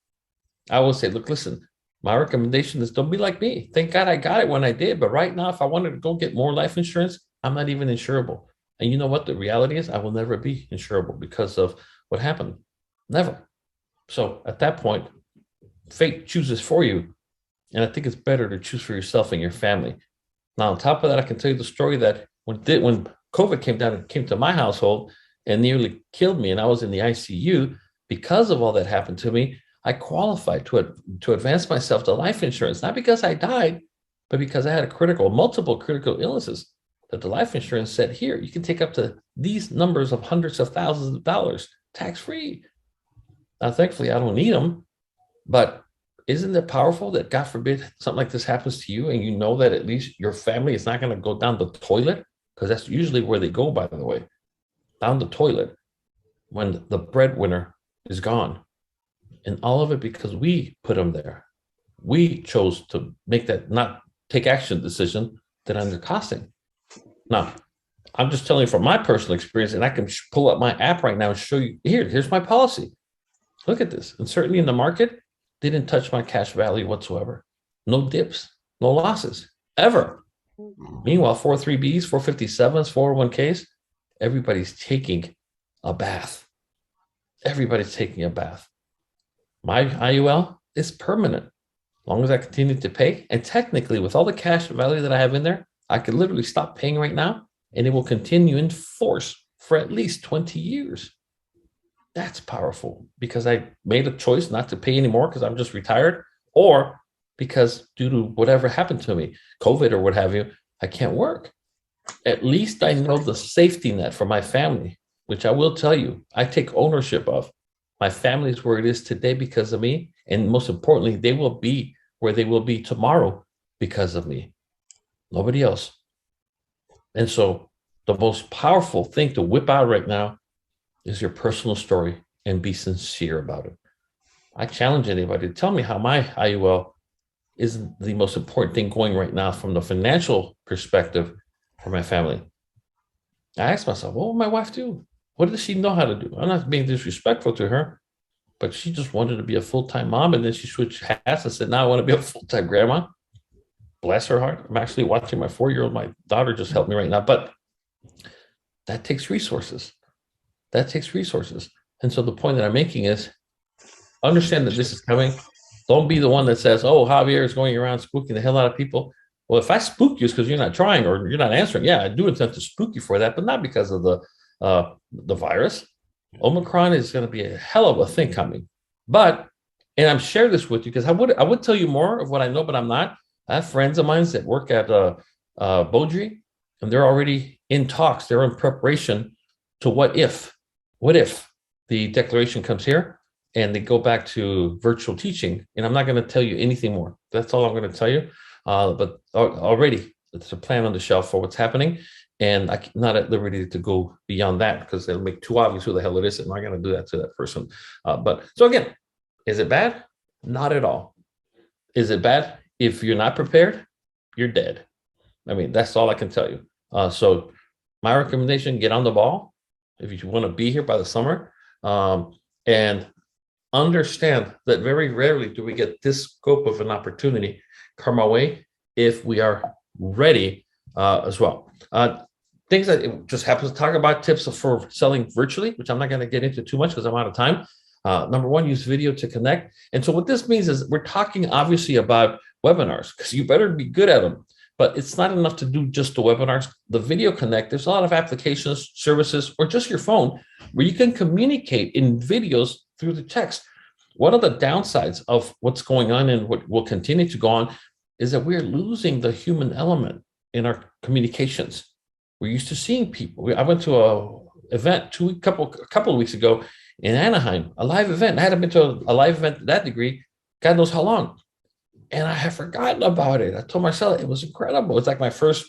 I will say, look, listen, my recommendation is don't be like me. Thank God I got it when I did. But right now, if I wanted to go get more life insurance, I'm not even insurable. And you know what? The reality is I will never be insurable because of what happened. Never. So at that point, fate chooses for you. And I think it's better to choose for yourself and your family. Now, on top of that, I can tell you the story that when COVID came down and came to my household and nearly killed me, and I was in the ICU, because of all that happened to me, I qualified to advance myself to life insurance, not because I died, but because I had multiple critical illnesses that the life insurance said, here, you can take up to these numbers of hundreds of thousands of dollars tax-free. Now, thankfully, I don't need them, but isn't it powerful that, God forbid, something like this happens to you and you know that at least your family is not going to go down the toilet? Because that's usually where they go, by the way, down the toilet when the breadwinner is gone. And all of it because we put them there. We chose to make that, not take action decision that under costing. Now, I'm just telling you from my personal experience, and I can pull up my app right now and show you, here's my policy. Look at this. And certainly in the market, they didn't touch my cash value whatsoever. No dips, no losses, ever. Meanwhile, 403Bs, 457s, 401Ks, everybody's taking a bath. Everybody's taking a bath. My IUL is permanent. As long as I continue to pay, and technically with all the cash value that I have in there, I could literally stop paying right now and it will continue in force for at least 20 years. That's powerful because I made a choice not to pay anymore because I'm just retired, or because due to whatever happened to me, COVID or what have you, I can't work. At least I know the safety net for my family, which I will tell you, I take ownership of. My family is where it is today because of me. And most importantly, they will be where they will be tomorrow because of me. Nobody else. And so the most powerful thing to whip out right now is your personal story and be sincere about it. I challenge anybody to tell me how my IUL is the most important thing going right now from the financial perspective for my family. I asked myself, what would my wife do? What does she know how to do? I'm not being disrespectful to her, but she just wanted to be a full-time mom, and then she switched hats and said, now I want to be a full-time grandma. Bless her heart. I'm actually watching my 4-year-old. My daughter just helped me right now, but that takes resources. That takes resources. And so the point that I'm making is understand that this is coming. Don't be the one that says, oh, Javier is going around spooking the hell out of people. Well, if I spook you, it's because you're not trying or you're not answering. Yeah, I do intend to spook you for that, but not because of the virus. Omicron is going to be a hell of a thing coming. But, and I'm sharing this with you because I would tell you more of what I know, but I'm not. I have friends of mine that work at Beaudry, and they're already in talks. They're in preparation to what if the declaration comes here and they go back to virtual teaching. And I'm not going to tell you anything more. That's all I'm going to tell you. But already it's a plan on the shelf for what's happening. And I'm not at liberty to go beyond that because it'll make too obvious who the hell it is. And I'm not going to do that to that person. But so again, is it bad? Not at all. Is it bad? If you're not prepared, you're dead. I mean, that's all I can tell you. So my recommendation, get on the ball if you want to be here by the summer, and understand that very rarely do we get this scope of an opportunity come our way if we are ready as well. Things that it just happens to talk about tips for selling virtually, which I'm not going to get into too much because I'm out of time. Number one, use video to connect. And so what this means is we're talking obviously about webinars because you better be good at them. But it's not enough to do just the webinars. The video connect, there's a lot of applications, services, or just your phone where you can communicate in videos through the text. One of the downsides of what's going on and what will continue to go on is that we're losing the human element in our communications. We're used to seeing people. I went to an event a couple of weeks ago in Anaheim, a live event. I hadn't been to a live event to that degree, God knows how long. And I had forgotten about it. I told Marcella, it was incredible. It's like my first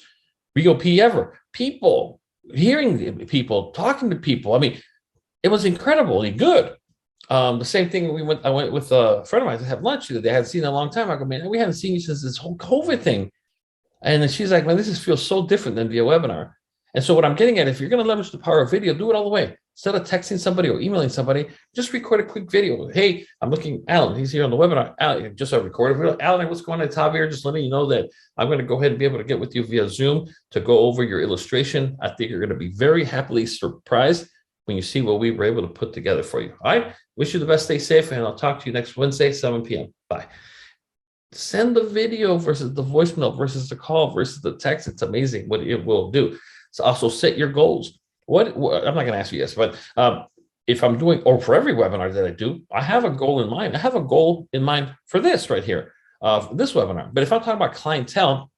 BOP ever. People, hearing people, talking to people. I mean, it was incredibly good. The same thing I went with a friend of mine to have lunch. They hadn't seen in a long time. I go, man, we haven't seen you since this whole COVID thing. And then she's like, man, this feels so different than via webinar. And so what I'm getting at, if you're going to leverage the power of video, do it all the way. Instead of texting somebody or emailing somebody, just record a quick video. Hey, I'm looking, Alan, he's here on the webinar. Alan, just a recorded video. Alan, what's going on? It's Javier. Just letting you know that I'm going to go ahead and be able to get with you via Zoom to go over your illustration. I think you're going to be very happily surprised when you see what we were able to put together for you. All right. Wish you the best. Stay safe. And I'll talk to you next Wednesday, 7 p.m. Bye. Send the video versus the voicemail versus the call versus the text. It's amazing what it will do. So also set your goals. What I'm not going to ask you this, but if I'm doing, or for every webinar that I do, I have a goal in mind. I have a goal in mind for this right here, this webinar. But if I'm talking about clientele,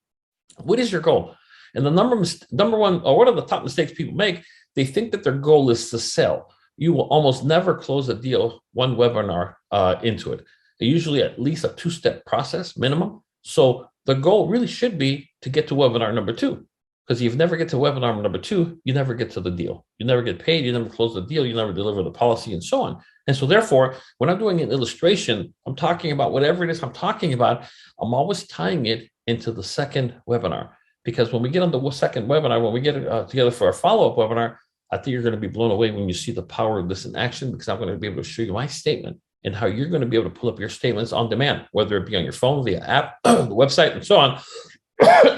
what is your goal? And the number one, or one of the top mistakes people make, they think that their goal is to sell. You will almost never close a deal one webinar into it. Usually at least a 2-step process minimum. So the goal really should be to get to webinar number 2. Because if you never get to webinar number 2, you never get to the deal. You never get paid, you never close the deal, you never deliver the policy, and so on. And so therefore, when I'm doing an illustration, I'm talking about whatever it is I'm talking about, I'm always tying it into the second webinar. Because when we get on the second webinar, when we get together for our follow-up webinar, I think you're going to be blown away when you see the power of this in action, because I'm going to be able to show you my statement and how you're going to be able to pull up your statements on demand, whether it be on your phone, via app, the website, and so on.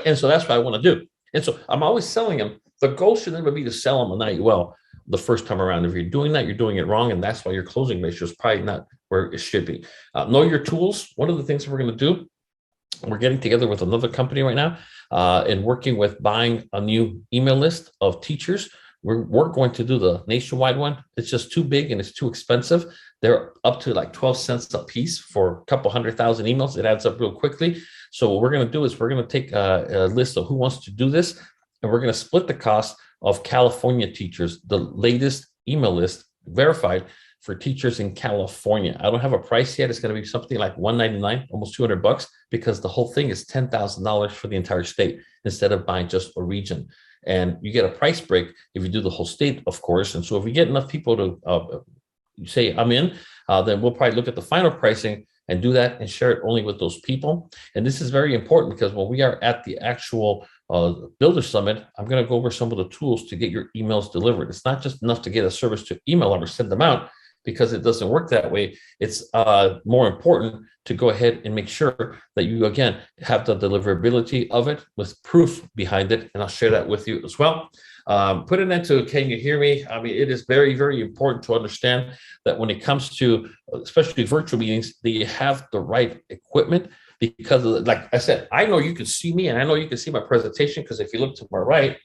And so that's what I want to do. And so I'm always selling them. The goal should never be to sell them an IUL the first time around. If you're doing that, you're doing it wrong. And that's why your closing ratio is probably not where it should be. Know your tools. One of the things that we're going to do, we're getting together with another company right now and working with buying a new email list of teachers. We're going to do the nationwide one. It's just too big and it's too expensive. They're up to like 12 cents a piece for a couple 100,000 emails. It adds up real quickly. So what we're going to do is we're going to take a list of who wants to do this, and we're going to split the cost of California teachers, the latest email list verified for teachers in California. I don't have a price yet. It's going to be something like $199, almost $200, because the whole thing is $10,000 for the entire state instead of buying just a region. And you get a price break if you do the whole state, of course. And so if we get enough people to say I'm in, then we'll probably look at the final pricing and do that and share it only with those people. And this is very important because when we are at the actual Builder Summit, I'm going to go over some of the tools to get your emails delivered. It's not just enough to get a service to email them or send them out, because it doesn't work that way. It's more important to go ahead and make sure that you, again, have the deliverability of it with proof behind it. And I'll share that with you as well. Put it into, can you hear me? I mean, it is very, very important to understand that when it comes to, especially virtual meetings, that you have the right equipment, because like I said, I know you can see me and I know you can see my presentation, because if you look to my right,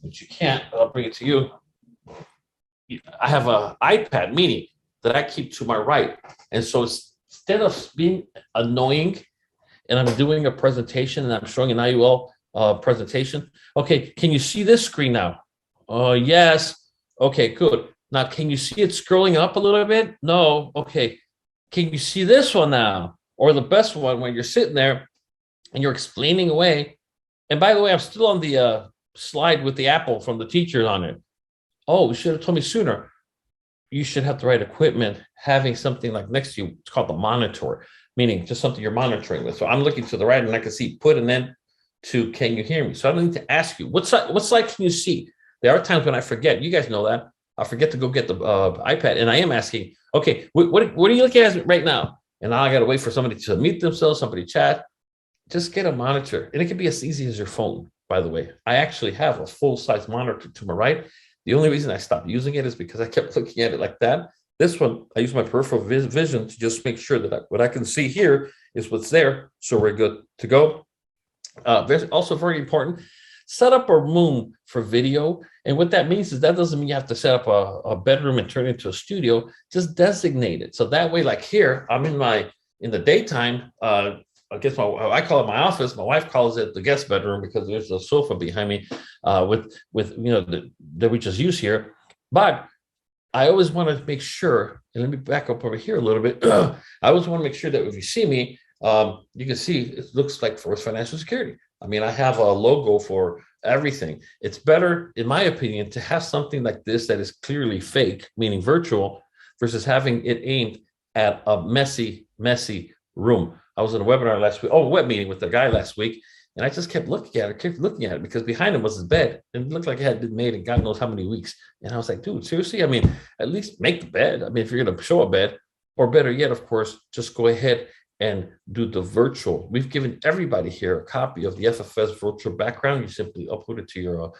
which you can't, I'll bring it to you. I have an iPad mini that I keep to my right. And so instead of being annoying and I'm doing a presentation and I'm showing an IUL presentation, okay, can you see this screen now? Oh, yes. Okay, good. Now, can you see it scrolling up a little bit? No. Okay. Can you see this one now? Or the best one, when you're sitting there and you're explaining away. And by the way, I'm still on the slide with the apple from the teacher on it. Oh, you should have told me sooner. You should have the right equipment, having something like next to you. It's called the monitor, meaning just something you're monitoring with. So I'm looking to the right and I can see put an end to can you hear me? So I don't need to ask you, what slide can you see? There are times when I forget. You guys know that. I forget to go get the iPad, and I am asking, okay, what are you looking at right now? And now I got to wait for somebody to mute themselves, somebody chat. Just get a monitor. And it can be as easy as your phone, by the way. I actually have a full-size monitor to my right. The only reason I stopped using it is because I kept looking at it like that. This one, I use my peripheral vision to just make sure that what I can see here is what's there. So we're good to go. There's also very important, set up a room for video. And what that means is that doesn't mean you have to set up a bedroom and turn it into a studio. Just designate it. So that way, like here, I'm in the daytime, I guess I call it my office. My wife calls it the guest bedroom because there's a sofa behind me with that we just use here. But I always want to make sure, and let me back up over here a little bit. I always want to make sure that if you see me, you can see it looks like First Financial Security. I mean, I have a logo for everything. It's better, in my opinion, to have something like this that is clearly fake, meaning virtual, versus having it aimed at a messy room. I was in a webinar last week, a web meeting with a guy last week, and I just kept looking at it because behind him was his bed, and it looked like it had been made in God knows how many weeks. And I was like, dude, seriously? I mean, at least make the bed. I mean, if you're going to show a bed, or better yet, of course, just go ahead and do the virtual. We've given everybody here a copy of the FFS virtual background. You simply upload it to your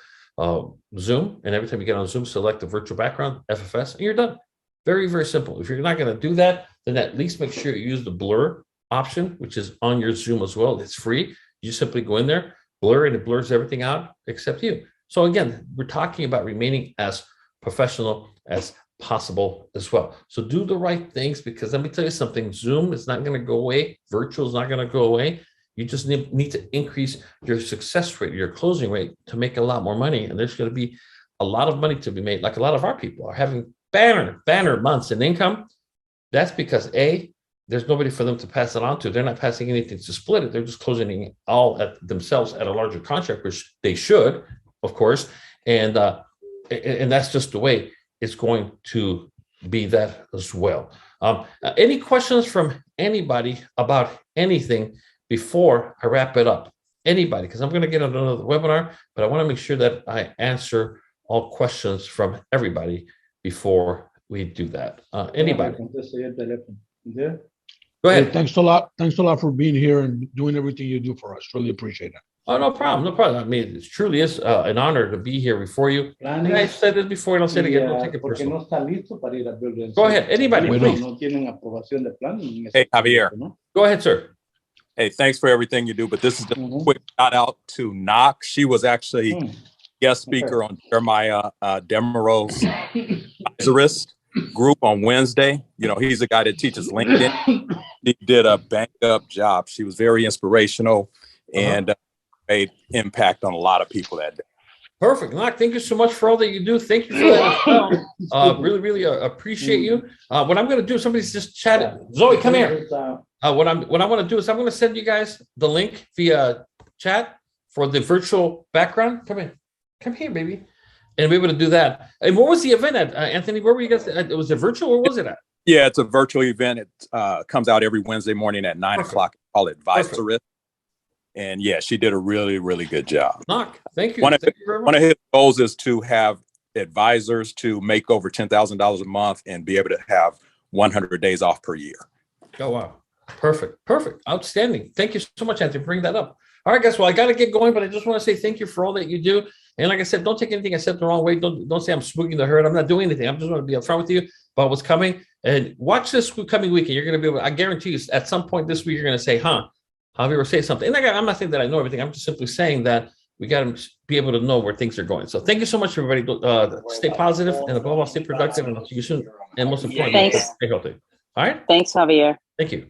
Zoom, and every time you get on Zoom, select the virtual background, FFS, and you're done. Very, very simple. If you're not going to do that, then at least make sure you use the blur option, which is on your Zoom as well. It's free. You simply go in there, blur, and it blurs everything out except you. So again, we're talking about remaining as professional as possible as well. So do the right things, because let me tell you something, Zoom is not going to go away. Virtual is not going to go away. You just need to increase your success rate, your closing rate, to make a lot more money. And there's going to be a lot of money to be made. Like a lot of our people are having banner months in income. That's because there's nobody for them to pass it on to. They're not passing anything to split it. They're just closing it all at themselves at a larger contract, which they should, of course. And that's just the way it's going to be that as well. Any questions from anybody about anything before I wrap it up? Anybody? Because I'm going to get on another webinar, but I want to make sure that I answer all questions from everybody before we do that. Anybody? Go ahead. Hey, thanks a lot. Thanks a lot for being here and doing everything you do for us. Really appreciate it. Oh, no problem. No problem. I mean, it truly is an honor to be here before you. And I said this before, and I'll say it again. Don't take it personal. Go ahead. Anybody, please. Hey, Javier. Go ahead, sir. Hey, thanks for everything you do. But this is a quick shout out to Knox. She was actually guest speaker on Jeremiah Demaro's Lazarus group on Wednesday. You know, he's the guy that teaches LinkedIn. He did a bang up job. She was very inspirational and made impact on a lot of people that day. Perfect. Knox, thank you so much for all that you do. Thank you for that as well. Really appreciate you. What I'm going to do, somebody's just chatting. Zoe, come here. What I want to do is I'm going to send you guys the link via chat for the virtual background. Come here, baby. And be able to do that. And what was the event at, Anthony? Where were you guys? Was it virtual or was it at? Yeah, it's a virtual event. It comes out every Wednesday morning at 9 Perfect. o'clock. Call it Perfect. Advisorist. And yeah, she did a really, really good job. Knock. Thank you. One of Thank you very One much. of his goals is to have advisors to make over $10,000 a month and be able to have 100 days off per year. Oh, wow. Perfect. Perfect. Outstanding. Thank you so much, Anthony, for bringing that up. All right, guys. Well, I got to get going, but I just want to say thank you for all that you do. And like I said, don't take anything I said the wrong way. Don't say I'm spooking the herd. I'm not doing anything. I'm just going to be upfront with you about what's coming. And watch this coming weekend. You're going to be able, I guarantee you, at some point this week, you're going to say, Javier will say something. And I'm not saying that I know everything. I'm just simply saying that we got to be able to know where things are going. So thank you so much, everybody. Stay positive and above all, stay productive. And I'll see you soon. And most importantly, Thanks. stay healthy. All right. Thanks, Javier. Thank you.